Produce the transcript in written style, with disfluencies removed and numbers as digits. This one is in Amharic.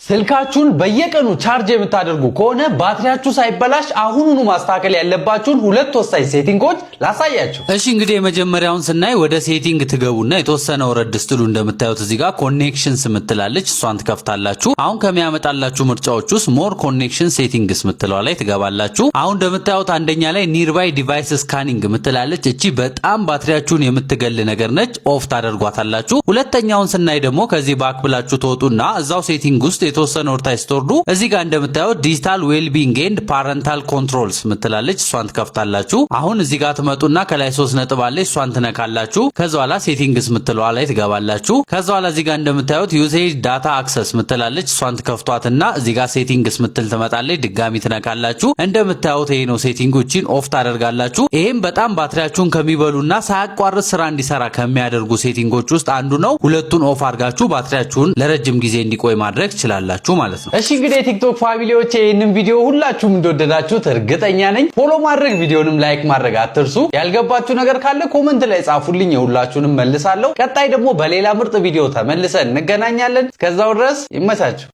ስልካችሁን በየቀኑ ቻርጅ የምታደርጉ ከሆነ ባትሪያችሁ ሳይበላሽ አሁኑኑ ማስተካከል ያለባችሁን ሁለት ወሳኝ ሴቲንጎች ላሳያችሁ። እሺ እንግዲህ የመጀመሪያውን ስናይ ወደ ሴቲንግ ትገቡና የተወሰነ ወረድ ስትሉ እንደምታዩት እዚህ ጋር ኮኔክሽንስ ምትላለች እሷን ትከፍታላችሁ። አሁን ከሚያመጣላችሁ ምርጫዎች ውስጥ ሞር ኮኔክሽን ሴቲንግስ ምትለው ላይ ትገባላችሁ። አሁን እንደምታዩት አንደኛ ላይ ኒርባይ ዲቫይስ ስካኒንግ ምትላለች። እቺ በጣም ባትሪያችሁን የምትገል ነገር ነች፣ ኦፍ ታደርጓታላችሁ። ሁለተኛውን ስናይ ደግሞ ከዚህ ባክ ብላችሁ ተወጡና እዛው ሴቲንግ ውስጥ የተወሰነ ወርታች ስትወርዱ እዚህ ጋር እንደምታዩት ዲጂታል ዌልቢንግ ኤንድ ፓረንታል ኮንትሮልስ ምትላለች እሷን ትከፍታላችሁ። አሁን እዚህ ጋር ትመጡና ከላይ 3 ነጥብ አለ እሷን ትነካላችሁ። ከዛ በኋላ ሴቲንግስ ምትለው ላይ ትገባላችሁ። ከዛ በኋላ እዚህ ጋር እንደምታዩት ዩሴጅ ዳታ አክሰስ ምትላለች እሷን ትከፍቷትና እዚህ ጋር ሴቲንግስ ምትል ትመጣለች ድጋሚ ትነካላችሁ። እንደምታዩት ይሄ ነው ሴቲንጎችን ኦፍ ታደርጋላችሁ። ይሄም በጣም ባትሪያችሁን ከሚበሉና ሳያቋርጥ ስራ እንዲሰራ ከሚያደርጉ ሴቲንጎች ውስጥ አንዱ ነው። ሁለቱን ኦፍ አድርጋችሁ ባትሪያችሁን ለረጅም ጊዜ እንዲቆይ ማድረግ ይችላል ማለት ነው። እሺ እንግዲህ ቲክቶክ ፋሚሊዎች ይሄንን ቪዲዮ ሁላችሁም እንደወደዳችሁት እርግጠኛ ነኝ። ፎሎ ማድረግ ቪዲዮንም ላይክ ማድረግ አትርሱ። ያልገባችሁ ነገር ካለ ኮሜንት ላይ ጻፉልኝ፣ የሁላችሁንም መልሳለሁ። ቀጣይ ደግሞ በሌላ ምርጥ ቪዲዮ ተመልሰን እንገናኛለን። እስከዛው ድረስ ይመቻችሁ።